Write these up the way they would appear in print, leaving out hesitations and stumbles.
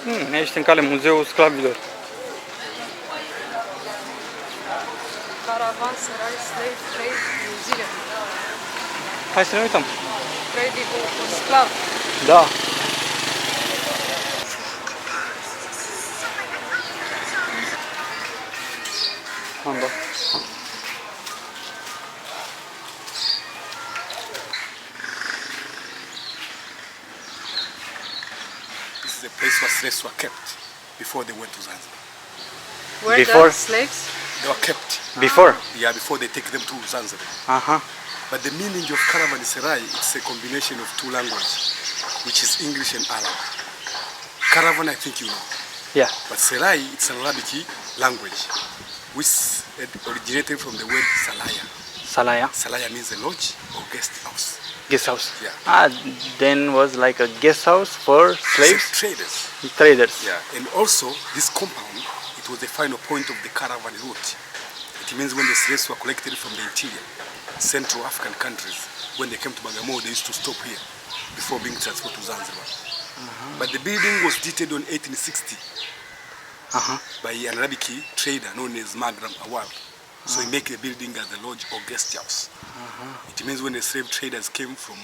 Ești în cale Muzeul Sclavilor. Caravan, Serai, Slave Trade, New Zealand. Hai să ne uităm. Trading cu sclav. Da. Anda. This is a place where slaves were kept before they went to Zanzibar. Where Before? the slaves? They were kept, Before? yeah, before they take them to Zanzibar. Aha. But the meaning of Caravan and Serai, it's a combination of two languages, which is English and Arab. Caravan, I think you know. Yeah. But Serai, it's an Arabic language, which originated from the word Salaya. Salaya. Salaya means a lodge or guest house. Guest house. Yeah. Then was like a guest house for slaves? Traders. Traders. Yeah. And also, this compound, it was the final point of the caravan route. It means when the slaves were collected from the interior, Central African countries, when they came to Bhagamo, they used to stop here before being transported to Zanzibar. But the building was dated on 1860 by an Arabic trader known as Magram Awal. So he made the building as a lodge or guest house. It means when the slave traders came from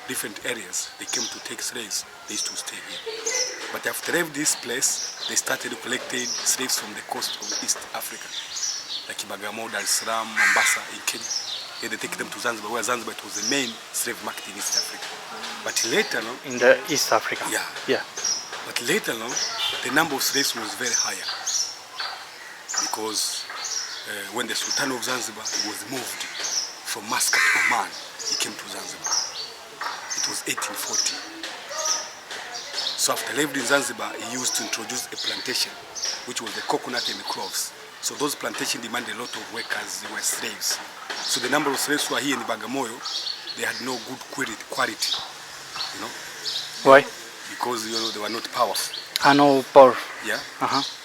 different areas, they came to take slaves, they used to stay here. But after they left this place, they started collecting slaves from the coast of East Africa, like Bhagamo, Dar es Salaam, Mombasa in Kenya. Here they take them to Zanzibar, where Zanzibar it was the main slave market in East Africa. But later on, In the East Africa. yeah. Yeah. But later on, the number of slaves was very higher because when the Sultan of Zanzibar was moved from Muscat, Oman, he came to Zanzibar. It was 1840. So after living in Zanzibar, he used to introduce a plantation, which was the coconut and the cloves. So those plantations demanded a lot of workers, they were slaves. So the number of slaves who are here in Bagamoyo, they had no good quality, you know, Why? because they were not powerful. No power. Yeah.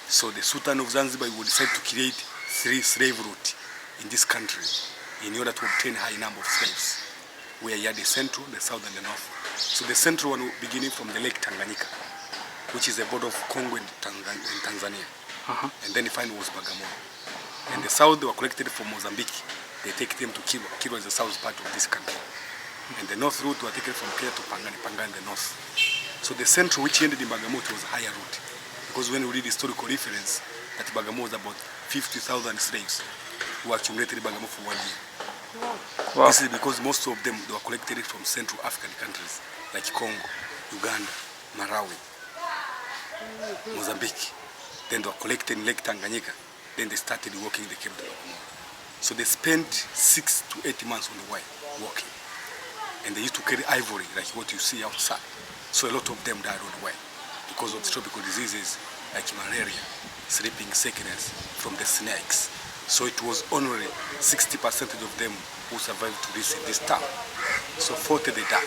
So the Sultan of Zanzibar would decide to create 3 slave routes in this country in order to obtain high number of slaves. Where you had the central, the south, and the north. So the central one beginning from the Lake Tanganyika, which is the border of Congo and Tanzania. And then the final was Bhagamo. And the south, they were collected from Mozambique. They take them to Kilwa. Kilwa is the south part of this country. And the north route were taken from Kenya to Pangani, Pangani in the north. So the central, which ended in Bhagamo, was a higher route. Because when we read historical reference, that Bhagamo was about 50,000 slaves who accumulated in Bhagamo for 1 year. Wow. This is because most of them they were collected from Central African countries like Congo, Uganda, Malawi, Mozambique. Then they were collected in Lake Tanganyika. Then they started walking, they came to Bagamoyo. So they spent 6 to 8 months on the way walking. And they used to carry ivory like what you see outside. So a lot of them died on the way because of the tropical diseases like malaria, sleeping sickness from the snakes. So it was only 60% of them who survived to this in this town. So 40 they died.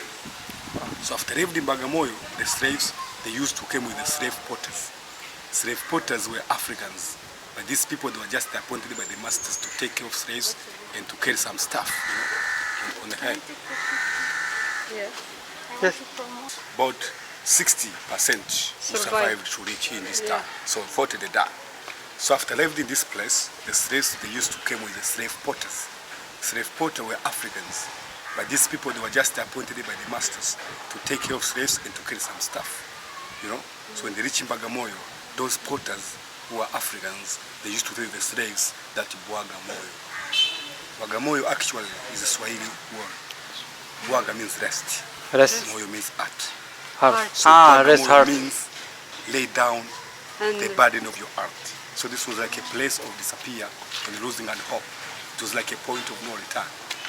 So after living in Bagamoyo, the slaves, they used to come with the slave porters. Slave porters were Africans, but these people they were just appointed by the masters to take care of slaves and to carry some stuff, on the head. Yeah. Yes. About 60% who survived to reach in this town. So 40 they died. So after living in this place, the slaves they used to come with the slave porters. Slave porters were Africans, but these people they were just appointed by the masters to take care of slaves and to carry some stuff, So when they reach in Bagamoyo, those porters who are Africans, they used to tell the slaves that Bagamoyo. Bagamoyo actually is a Swahili word. Bwaga means rest. Rest. Moyo means art. Heart. So Rest Bagamoyo heart. means lay down And the burden of your heart. So this was like a place of disappear and losing and hope. It was like a point of no return,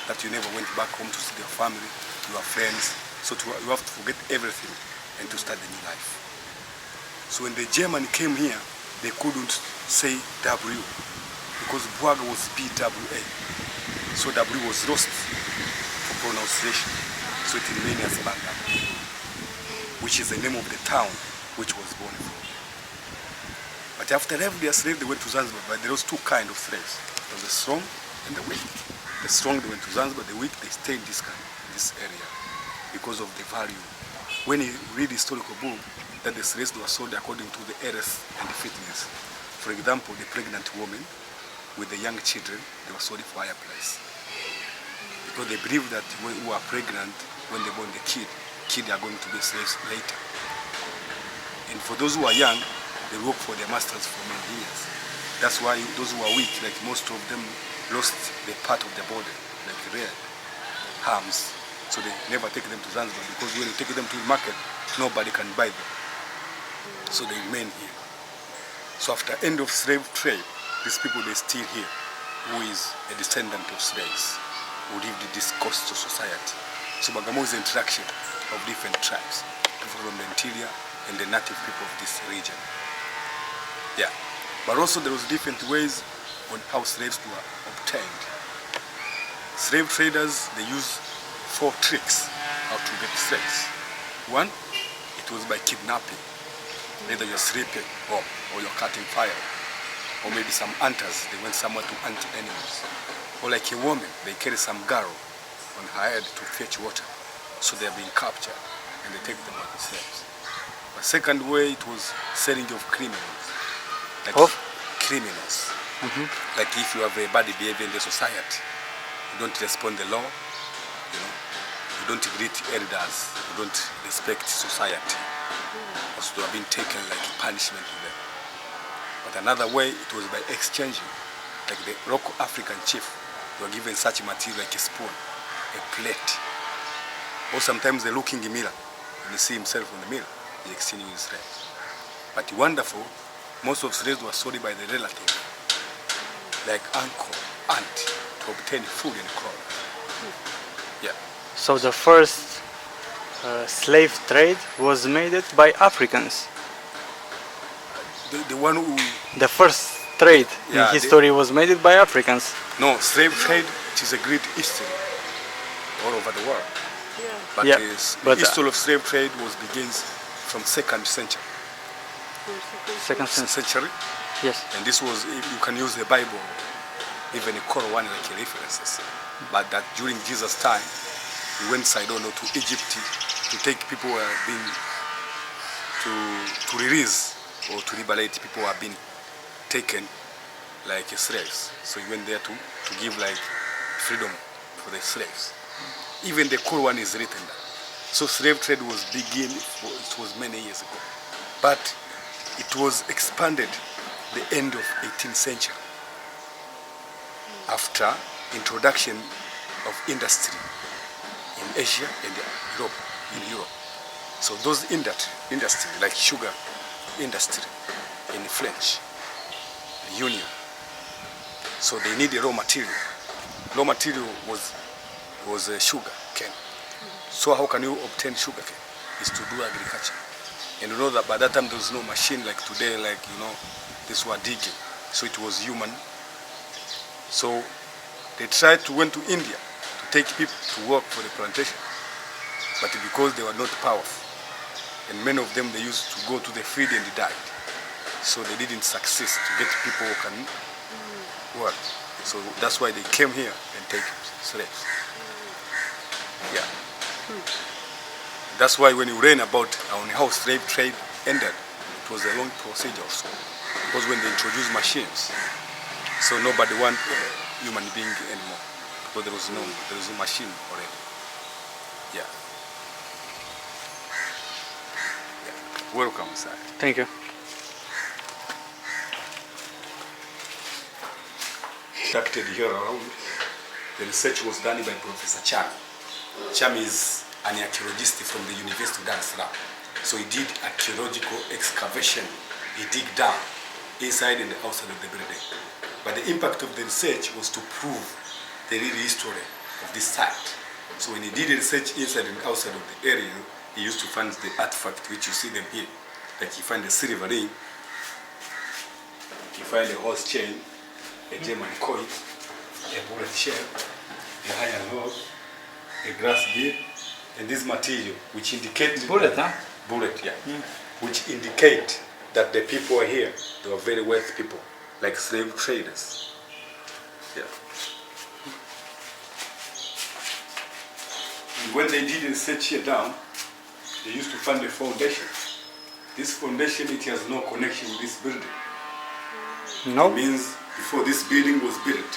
that you never went back home to see your family, your friends. So you have to forget everything and to start a new life. So when the German came here, they couldn't say W because Bwaga was BWA. So W was lost for pronunciation. So it remained as Baga, which is the name of the town which was born from. But after every slave, they went to Zanzibar. But there was 2 kinds of slaves. There was the strong and the weak. The strong, they went to Zanzibar. The weak, they stayed in this area because of the value. When you read historical book, that the slaves were sold according to the health and fitness. For example, the pregnant women with the young children, they were sold for higher price. Because they believe that when who are pregnant, when they born the kid are going to be slaves later. And for those who are young, they work for their masters for many years. That's why those who are weak, like most of them lost the part of their body, like their arms. So they never take them to Zanzibar, because when you take them to the market, nobody can buy them. So they remain here. So after end of slave trade, these people, they still here, who is a descendant of slaves, who lived in this coastal society. So Bhagamo is an interaction of different tribes, people from the interior and the native people of this region. Yeah. But also there was different ways on how slaves were obtained. Slave traders, they use 4 tricks how to get slaves. One, it was by kidnapping. Either you're sleeping or you're cutting fire. Or maybe some hunters, they went somewhere to hunt animals. Or like a woman, they carry some girl on her head to fetch water. So they're being captured and they take them as slaves. The second way, it was selling of criminals. Like criminals. Like if you have a bad behavior in the society, you don't respond the law, you don't greet elders, you don't respect society. Also, you have been taken like a punishment to them. But another way, it was by exchanging. Like the local African chief, they were given such material like a spoon, a plate. Or sometimes the looking mirror. When you see himself in the mirror, he exchanging his slaves. But wonderful, most of slaves were sold by the relative, like uncle, aunt, to obtain food and clothes. Yeah. So the first slave trade was made by Africans. The one who... The first trade in history was made by Africans. No, slave trade, it is a great history all over the world. But the history of slave trade begins from 2nd century. Second century? Yes. And this was, you can use the Bible, even the Caravan like references. But that during Jesus' time, he went, I don't know, to Egypt to take people who have been, to release or to liberate people who have been taken like slaves. So he went there to give like freedom for the slaves. Even the Caravan is written there. So slave trade was it was many years ago. But it was expanded the end of 18th century after introduction of industry in Asia and Europe. So those industry like sugar industry in French, the Union. So they need the raw material. Raw material was sugar cane. So how can you obtain sugar cane? Is to do agriculture. And you know that by that time there was no machine like today, like this were digging. So it was human. So they went to India to take people to work for the plantation. But because they were not powerful, and many of them, they used to go to the field and they died. So they didn't succeed to get people who can work. So that's why they came here and take slaves. Yeah. That's why when you read about how slave trade ended, it was a long procedure also. Because when they introduced machines, so nobody wanted human being anymore. Because there was no machine already. Yeah. Welcome, sir. Thank you. Conducted here around. The research was done by Professor Cham. Cham is an archaeologist from the University of Dar es Salaam. So he did archaeological excavation. He dig down inside and outside of the building. But the impact of the research was to prove the real history of this site. So when he did the research inside and outside of the area, he used to find the artifact which you see them here. Like he find a silver ring, he find a horse chain, a German coin, a bullet shell, a iron rod, a grass bead, and this material which indicate bullet, huh? Bullet, yeah. Which indicate that the people are here, they were very wealthy people, like slave traders. Yeah. And when they did research here down, they used to find the foundation This foundation, it has no connection with this building. No? It means before this building was built,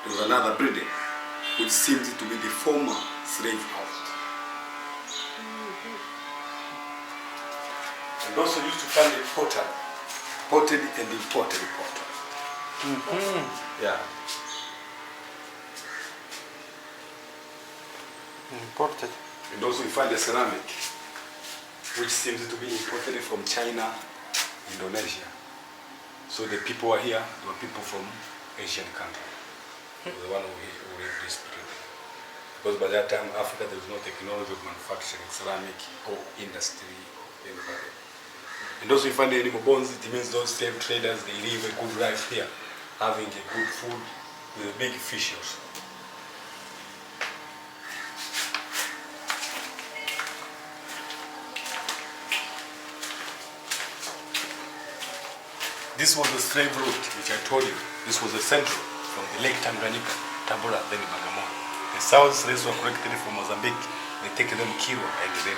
there was another building which seems to be the former slave house. And also used to find a pottery, potted and imported pottery. Yeah. Imported. And also you find a ceramic, which seems to be imported from China, Indonesia. So the people who are here, they were people from Asian countries. The one who lived this period. Because by that time, Africa, there was no technology of manufacturing ceramic or industry. And also you find the animal bones, it means those slave traders, they live a good life here, having a good food with a big fish also. This was the slave route, which I told you. This was the central from the Lake Tanganyika, Tabora, then Bhagamo. The south slaves were collected from Mozambique. They take them Kiro and then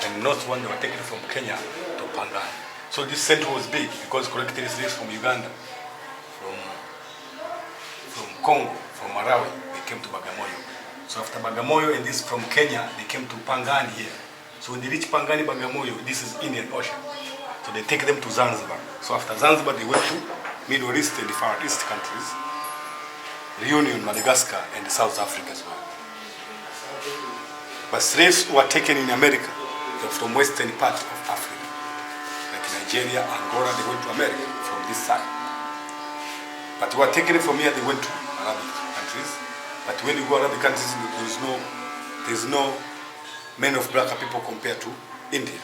and north one they were taken from Kenya to Pangani. So this central was big because collected slaves from Uganda, from Congo, from Malawi, they came to Bagamoyo. So after Bagamoyo and this from Kenya, they came to Pangani here. So when they reach Pangani, Bagamoyo, this is Indian Ocean. So they take them to Zanzibar. So after Zanzibar, they went to Middle East and the Far East countries, Reunion, Madagascar, and South Africa as well. But slaves were taken in America, from western part of Africa. Like Nigeria, Angola, they went to America from this side. But they were taken from here, they went to Arabic countries. But when you go to Arabic countries, there's no men of black people compared to India.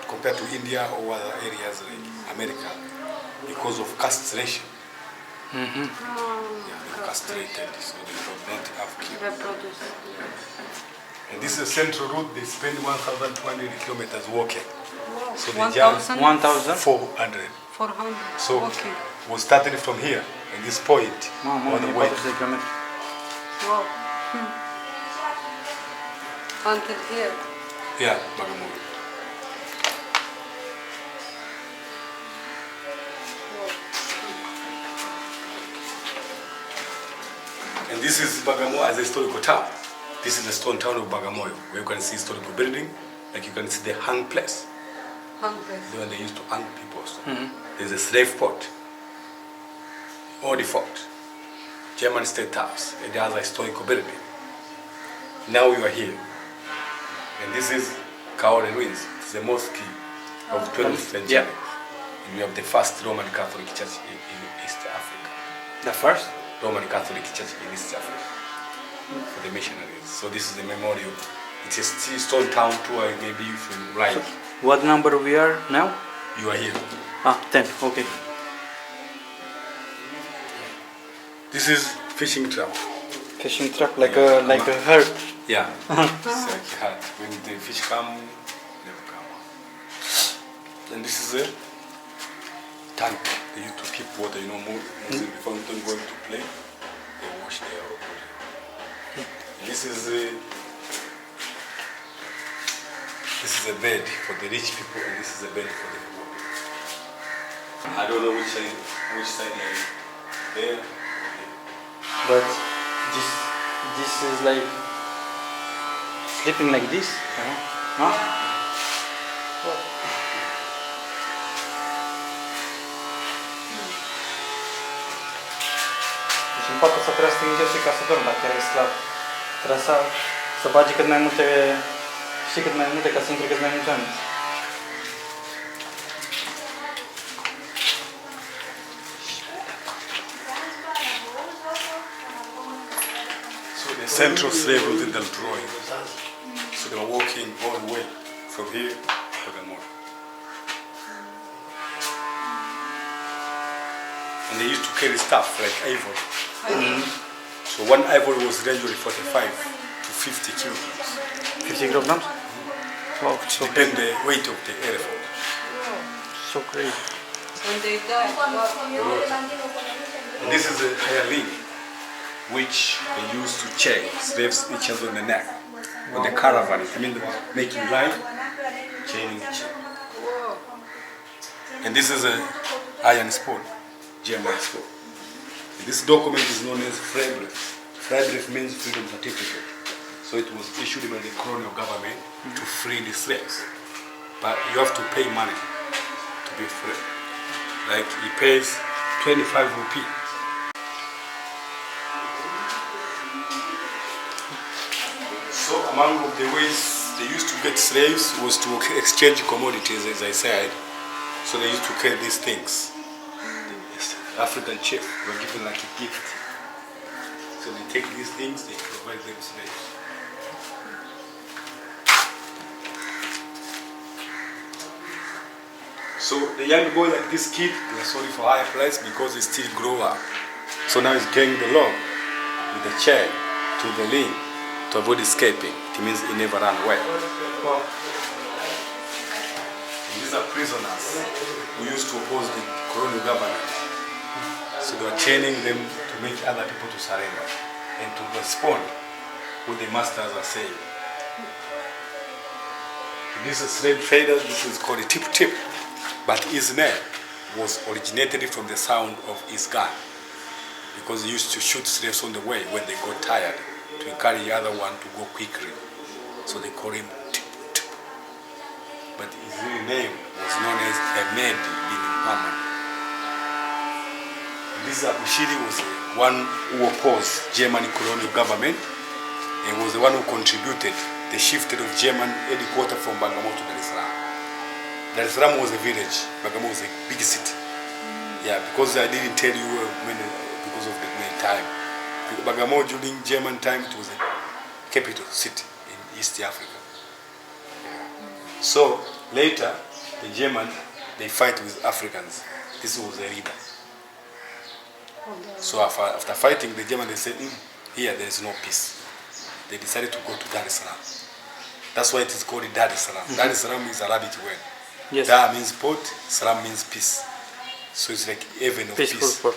Compared to India or other areas like America, because of castration. Yeah, they're castrated, so they don't have kids. And this is a central route. They spend 1,200 kilometers walking. So they jump 1,400. 400. So Okay. we started from here, at this point, Mamma on the mia, way. quanto sei chilometri? Wow. Until here. Yeah, Bagamoyo. And this is Bhagamo as a historical town. This is the stone town of Bagamoyo, where you can see historical building, like you can see the hang place. Hungry. When they used to hang people. So there's a slave port, old fort, German State House, and the other historical building. Now we are here. And this is Kaole Ruins. It's the mosque of 12th century. Yeah. And we have the first Roman Catholic church in East Africa. The first? Roman Catholic Church in East Africa for the missionaries. So this is the memorial. It's a stone town tour, maybe if you like. So, what number we are now? You are here. 10, okay. This is fishing trap. Fishing trap like a herd. Yeah. It's like a hut. When the fish come, they will come. And this is a tank. They used to keep water, before them going to play, they wash their body. This is a bed for the rich people, and this is a bed for the poor people. I don't know which side are you. There. But this is like sleeping like this. Huh? În fapt să trebuie să stinge și ca să dorm dacă erai sclav. Trebuie să bagi cât mai multe, știi, cât mai multe ca să intre cât mai mulți oameni. So the central slave route in the drawing. So they were walking all the way from here to Bagamoyo. And they used to carry stuff like ivory. So one ivory was usually 45 to 50 kilograms. 50 kilograms? Wow, so Depend the weight of the elephant. so crazy. When they die, And this is a hireling, which they used to chain slaves each other on the neck. On the caravan, I mean making line, chaining each other. And this is a iron sport, German sport. This document is known as Freibrief. Freibrief means freedom certificate. So it was issued by the colonial government to free the slaves. But you have to pay money to be free. Like he pays 25 rupee. So among the ways they used to get slaves was to exchange commodities, as I said. So they used to carry these things. The African chief were given like a gift. So they take these things, they provide them slaves. So the young boy, like this kid, they are sorry for higher price because he still grow up. So now he's carrying the log with the chain to the link to avoid escaping. It means he never ran away. These are prisoners who used to oppose the colonial government. So they are training them to make other people to surrender and to respond what the masters are saying. This is slave traders, this is called a tip-tip. But his name was originated from the sound of his gun, because he used to shoot slaves on the way when they got tired to encourage the other one to go quickly. So they call him tip-tip. But his real name was known as Ahmed bin Muhammad. This Abushiri was the one who opposed German colonial government and was the one who contributed the shifting of German headquarters from Bhagamo to Dar es Salaam. Dar es Salaam was a village, Bagamoyo was a big city. Yeah, because I didn't tell you because of the main time. Bagamoyo during German time, it was a capital city in East Africa. Yeah. So later, the German, they fight with Africans. This was the leader. So after fighting the German, they said, here there is no peace. They decided to go to Dar es Salaam. That's why it is called Dar es Salaam. Dar es Salaam is Arabic word. Yes. Dar means port, Salam means peace. So it's like heaven of Peaceful peace. port.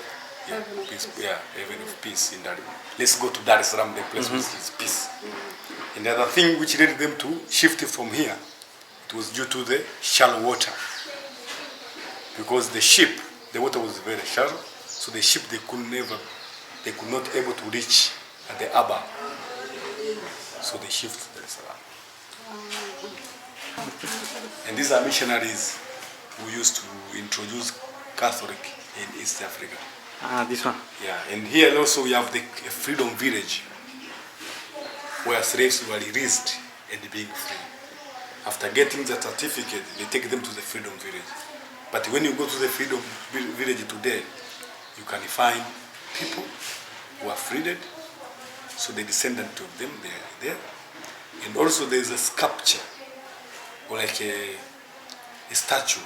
Yeah, peace, yeah, heaven of peace in Dar. Let's go to Dar es Salaam, the place which is peace. And the other thing which led them to shift from here, it was due to the shallow water. Because the ship, the water was very shallow, so the ship they could not able to reach at the harbor. So they shifted Dar es Salaam. And these are missionaries who used to introduce Catholic in East Africa. This one. Yeah, and here also we have the Freedom Village, where slaves were released and being free. After getting the certificate, they take them to the Freedom Village. But when you go to the Freedom Village today, you can find people who are freed, so the descendants of them, they are there. And also there is a sculpture, or like a statue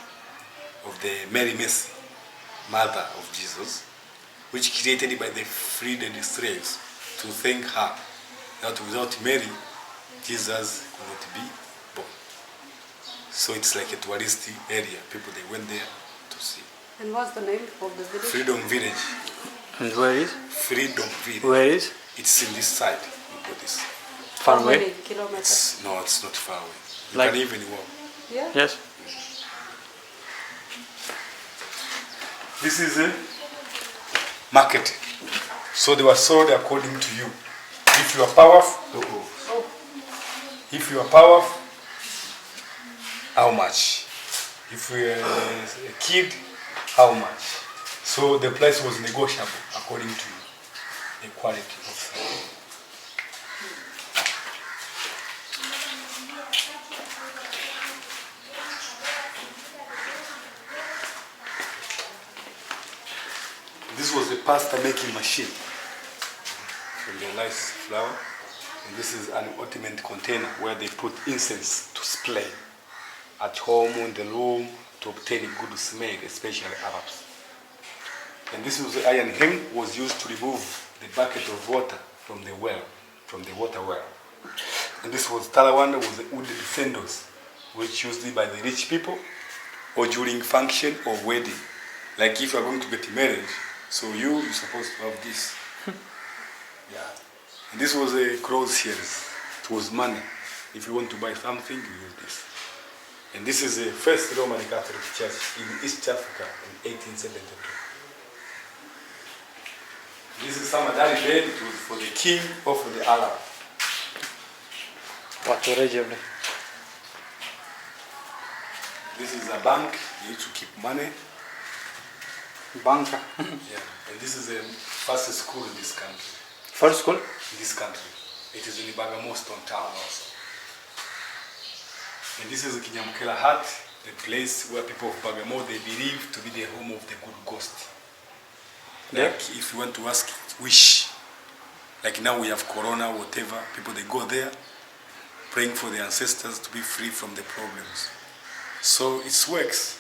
of the Mary Mercy, mother of Jesus, which created by the freed slaves to thank her that without Mary, Jesus could not be born. So it's like a tourist area. People, they went there to see. And what's the name of the village? Freedom Village. And where is? Freedom Village. Where is? It's in this side. You got this. Far How away? many kilometers? No, it's not far away. You Like- can even walk. Yeah. Yes. This is a market. So they were sold according to you. If you are powerful, if you are powerful, how much? If you are a kid, how much? So the price was negotiable according to the quality of something. This was the pasta making machine from the rice flour. And this is an ultimate container where they put incense to spray at home, in the room, to obtain a good smell, especially Arabs. And this was the iron hen was used to remove the bucket of water from the well, from the water well. And this was Talawanda was the wooden sandals, which used by the rich people or during function or wedding. Like if you are going to get married, so you're supposed to have this. Yeah. And this was a clothes here. It was money. If you want to buy something, you use this. And this is the first Roman Catholic church in East Africa in 1872. This is Samadari bed. It was for the king or for the Arab. Patul regele. This is a bank. You need to keep money. Banca. Yeah. And this is the first school in this country. First school? In this country. It is in the Bhagamo stone town also. And this is the Kinyamkela hut, the place where people of Bhagamo, they believe to be the home of the good ghost. Like if you want to ask wish, like now we have corona, whatever, people they go there, praying for their ancestors to be free from the problems. So it works.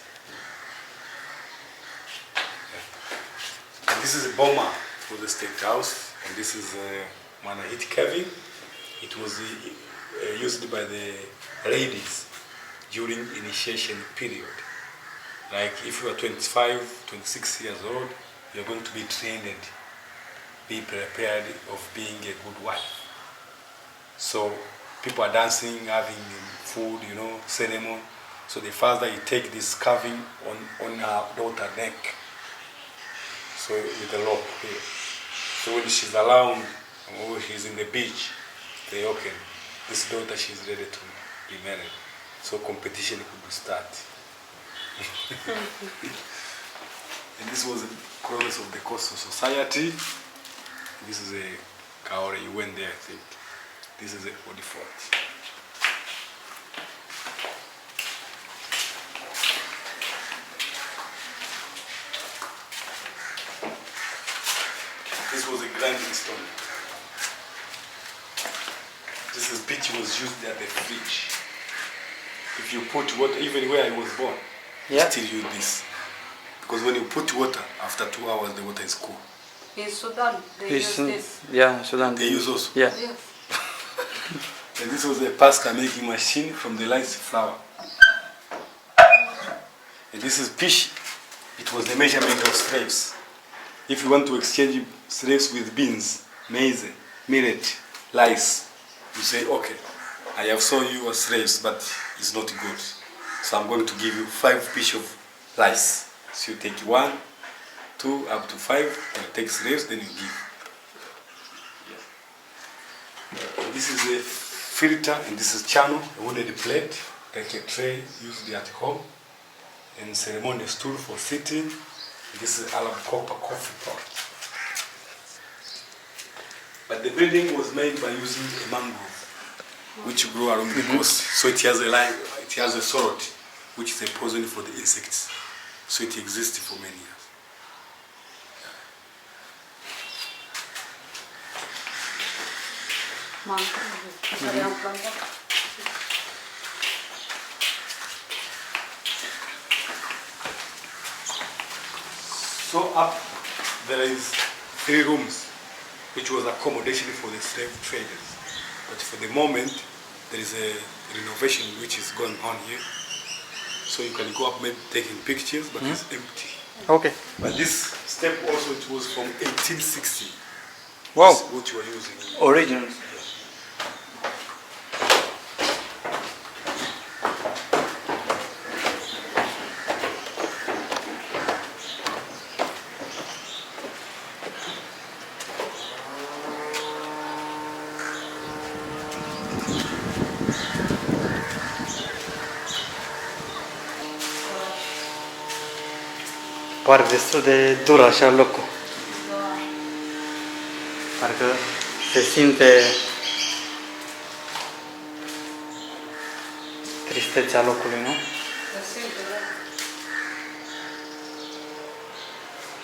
And this is a bomber for the state house, and this is a Manahit cabin. It was used by the ladies during initiation period. Like if you are 25, 26 years old, you're going to be trained and be prepared of being a good wife. So people are dancing, having food, ceremony. So the father, he take this carving on her daughter's neck. So with a rope here. So when she's around or she's in the beach, they okay, this daughter, she's ready to be married. So competition could start. And this was the progress of the coastal society. This is a Kaore, you went there, I think. This is a Odi Fort. This was a grinding stone. This is pitch was used at the fridge. If you put water, even where I was born, you still use this. Because when you put water, after 2 hours the water is cool. In Sudan, they use this. Yeah, Sudan. They use also. Yeah. Yes. And this was a pasta making machine from the rice flour. And this is pish. It was the measurement of slaves. If you want to exchange slaves with beans, maize, millet, rice, you say, okay, I have sold you as slaves, but it's not good. So I'm going to give you 5 pieces of rice. So you take 1, 2, up to 5, and you take slaves, then you give. And this is a filter, and this is channel, a wooden plate, like a tray used at home, and ceremonial stool for sitting. This is Arab copper coffee pot. But the building was made by using a mangrove, which grew around the coast. So it has a line, it has a sorrel, which is a poison for the insects. So it existed for many years. So up there is 3 rooms, which was accommodation for the slave traders. But for the moment, there is a renovation which is going on here. So you can go up maybe taking pictures, but it's empty. Okay. But this step also, it was from 1860. Wow. This is what you are using. Original. Pare destul de dur așa locul. Parcă se simte tristețea locului, nu? Se simte, da.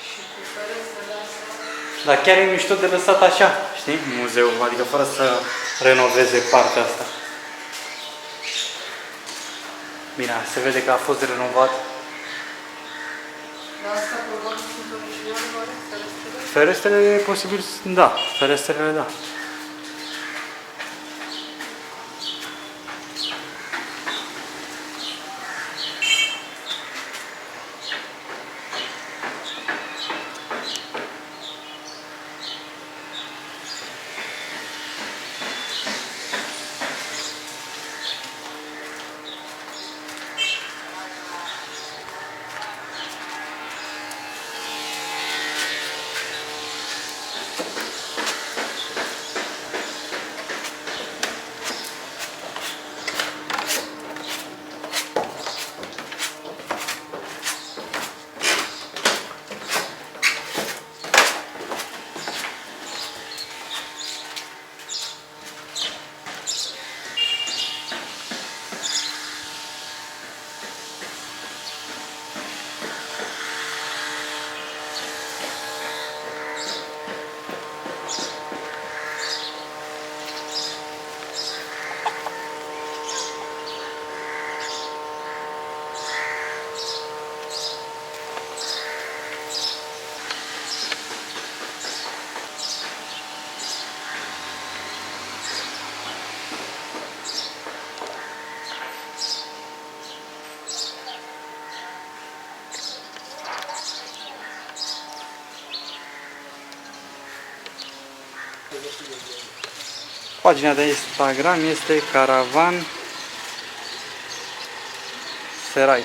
Și cu ferestrele astea. Dar chiar e mișto de lăsat așa, știi? Muzeul, adică fără să renoveze partea asta. Bine, se vede că a fost renovat. Dar asta probabil sunt originale, oare? Ferestrele? Ferestrele, posibil, da. Ferestrele, da. Pagina de Instagram este Caravan Serai.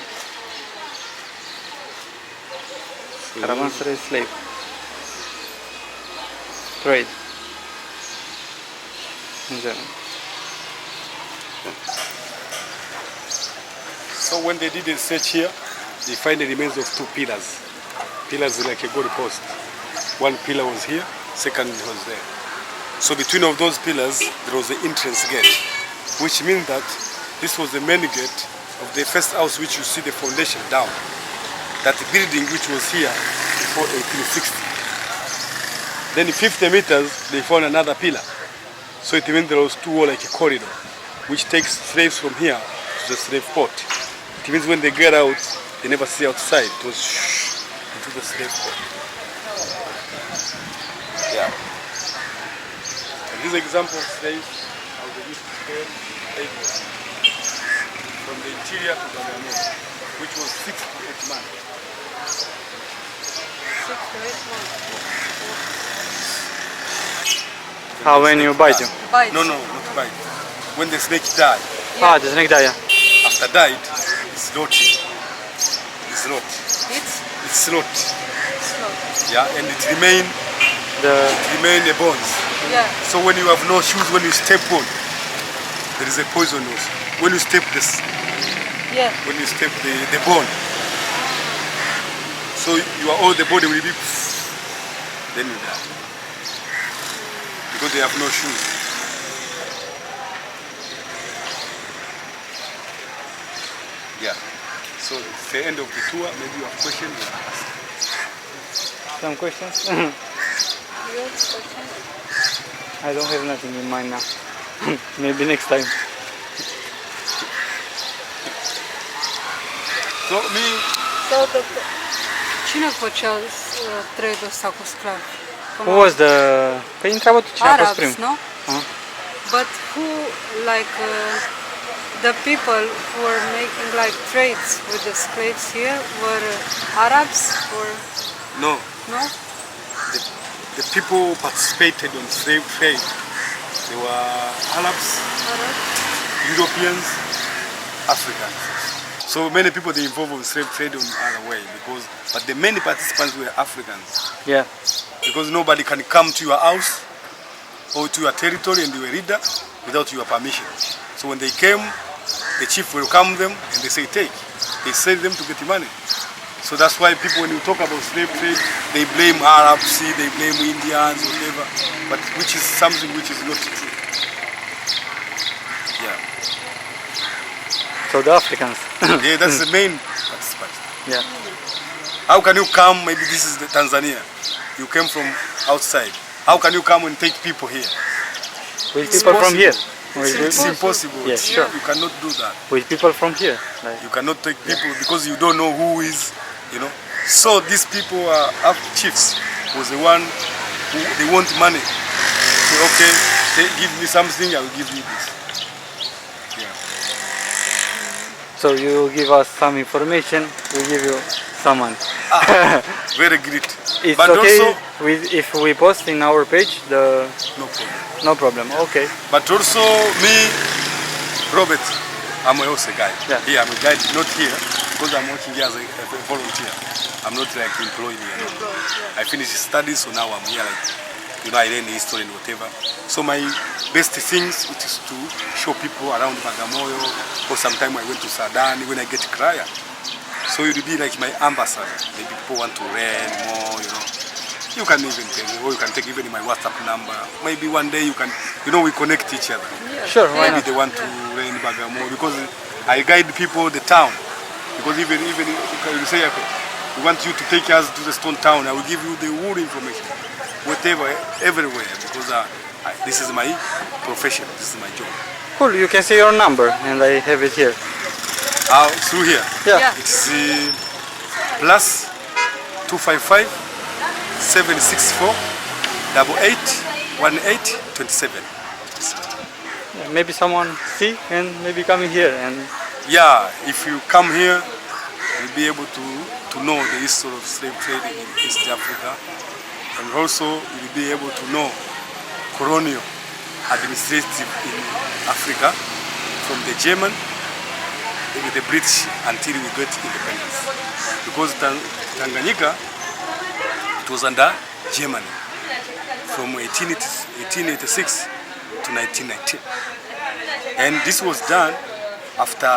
Caravan Serai Slave Trade in general. So when they did a search here, they find the remains of two pillars. Pillars like a goal post. One pillar was here, second was there. So between of those pillars, there was the entrance gate, which means that this was the main gate of the first house which you see the foundation down. That building which was here before 1860. Then in 50 meters, they found another pillar. So it means there was two walls like a corridor, which takes slaves from here to the slave port. It means when they get out, they never see outside. It was into the slave port. Yeah. And this example of slaves, how they used to trade labor from the interior to Bagamoyo, which was 6 to 8 months. 6 to 8 months. How when you bite you? Bite. No, not bite. When the snake died, Ah, the snake die. after died, it's rotting. It's rot. It's rot. Slow. Yeah, and it remain the bones. Yeah. So when you have no shoes, when you step on, there is a poison also. When you step this, Yeah. when you step the bone, so all the body will be, then you die because they have no shoes. Yeah. So it's the end of the tour. Maybe you have questions. You can ask. Some questions? Your question? I don't have nothing in mind now. Maybe next time. So me, Cine făcea trade-ul ăsta cu sclavi? Who was the... Păi întreabă tu cine a fost prim. Arabs, no? Uh-huh. But who, like, the people who were making like trades with the slaves here were Arabs or no, no? the people participated on slave trade. They were Arabs, Arabs? Europeans, Africans. So many people they involved in slave trade on other way but the many participants were Africans. Yeah. Because nobody can come to your house or to your territory and you a reader without your permission. So when they came, the chief welcomed them and they say take. They sell them to get money. So that's why people, when you talk about slave trade, they blame Arabs, they blame Indians, whatever, but which is something which is not true. Yeah. So the Africans. Yeah, that's the main participant. Yeah. How can you come, maybe this is the Tanzania, you came from outside. How can you come and take people here? With people from here. It's impossible. Yes, sure. You cannot do that. With people from here. Like, You cannot take people because you don't know who is, you know. So these people are chiefs was the one who they want money. Say, okay, give me something, I will give you this. Yeah. so you give us some information, we give you some money. Very great. It's But okay also, if we post in our page the... no problem. No problem, okay. But also me, Robert, I'm also a guide. Yeah. Here I'm a guide, not here, because I'm working here as a volunteer. I'm not like employed here. No. I finished studies, so now I'm here like, you know, I learn history and whatever. So my best things, which is to show people around Bagamoyo, or sometime I went to Sudan when I get crier. So you'll be like my ambassador. Maybe people want to learn more, you know. You can even tell me, or you can take even my WhatsApp number. Maybe one day you can, you know, we connect each other. Sure, why Maybe not? they want to learn Bhagamo because I guide people the town. Because even you say, okay, we want you to take us to the stone town. I will give you the whole information, whatever, everywhere. Because this is my profession. This is my job. Cool, you can see your number and I have it here. Through here. Yeah. It's plus 255 764 881827. Yeah, maybe someone see and maybe coming here and... Yeah, if you come here, you'll be able to know the history of slave trade in East Africa, and also you'll be able to know colonial administrative in Africa from the German with the British until we got independence. Because Tanganyika, it was under Germany from 1886 to 1919. And this was done after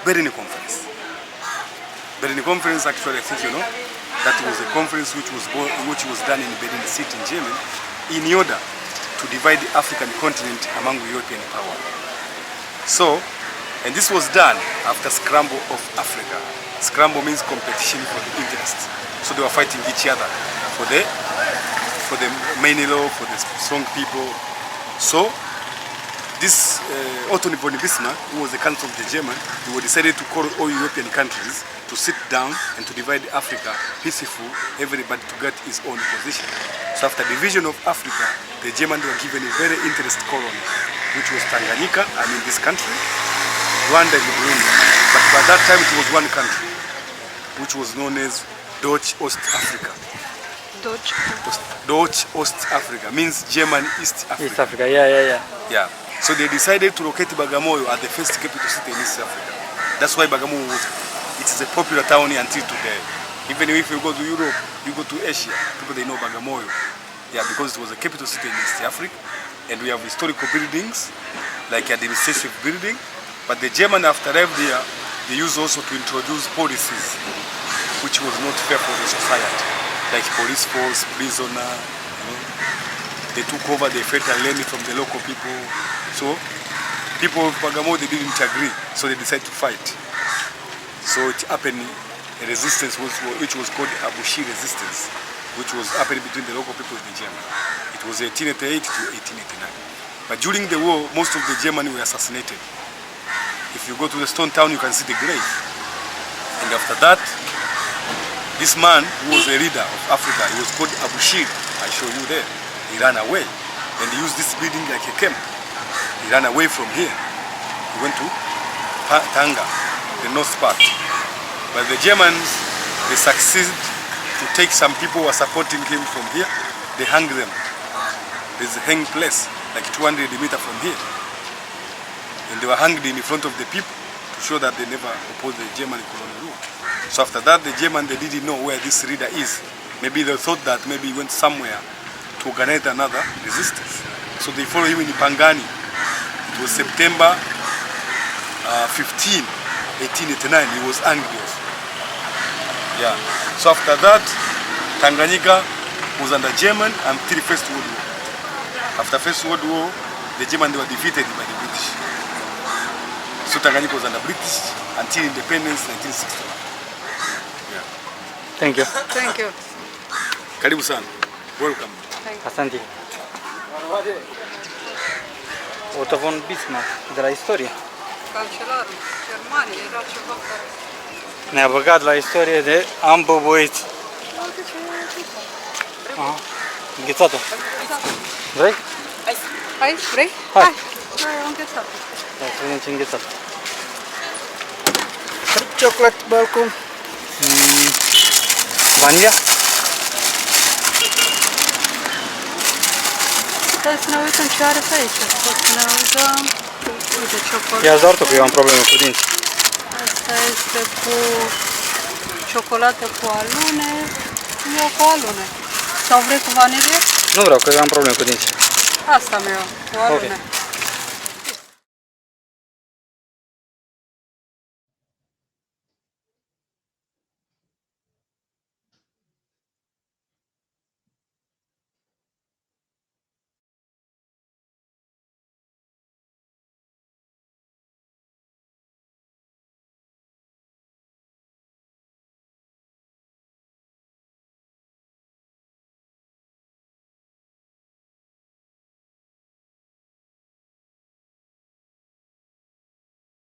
Berlin Conference. Berlin Conference, actually, I think you know, that was a conference which was done in Berlin City in Germany in order to divide the African continent among European power. So, and this was done after scramble of Africa. Scramble means competition for the interest. So they were fighting each other for the many law, for the strong people. So this Otto von Bismarck, who was the Chancellor of the German, he decided to call all European countries to sit down and to divide Africa peaceful, everybody to get his own position. So after division of Africa, the Germans were given a very interesting colony, which was Tanganyika, this country, Rwanda and Burundi. But by that time it was one country, which was known as Deutsch Ostafrika. Deutsch Ostafrika means German East Africa. East Africa, yeah. Yeah. So they decided to locate Bagamoyo as the first capital city in East Africa. That's why Bagamoyo is a popular town until today. Even if you go to Europe, you go to Asia, people they know Bagamoyo. Yeah, because it was a capital city in East Africa, and we have historical buildings, like administrative building. But the German, after arrived there, they used also to introduce policies which was not fair for the society, like police force, prisoner. They took over the fertile land from the local people. So people of Bagamoyo, they didn't agree, so they decided to fight. So it happened a resistance which was called Abushi resistance, which was happening between the local people and the German. It was 1888 to 1889. But during the war, most of the Germans were assassinated. If you go to the stone town, you can see the grave. And after that, this man who was a leader of Africa, he was called Abushir. I show you there. He ran away, and he used this building like a camp. He ran away from here. He went to Tanga, the north part. But the Germans, they succeeded to take some people who were supporting him from here. They hung them. There's a hang place, like 200 meters from here. And they were hanged in front of the people to show that they never opposed the German colonial rule. So after that, the German, they didn't know where this leader is. Maybe they thought that maybe he went somewhere to organize another resistance. So they followed him in Pangani. It was September 15, 1889. He was angry. Yeah. So after that, Tanganyika was under German until First World War. After First World War, the Germans were defeated by the British. So Tanganyika was under British until independence 1961. Yeah. Thank you. Thank you. Karibu sana. Welcome. Asante. Otto von Bismarck, de la istorie. Cancelarul Germaniei era ceva care... Ne-a băgat la istorie de am băbuit. Înghețată. Vrei? Hai, vrei? Hai. Hai, am înghețat. Hai să vedem ce înghețat. Chocolate balcon. Vanilla? Hai să ne uităm ce are pe aici. Să ne uităm. Uite, ciocolată. Ia-ți doar tu, că eu am probleme cu dinți. Asta este cu ciocolată cu alune. Eu cu alune. Sau vrei cu vanilie? Nu vreau, că eu am probleme cu dinți. Asta mi-o, cu alune. Ok.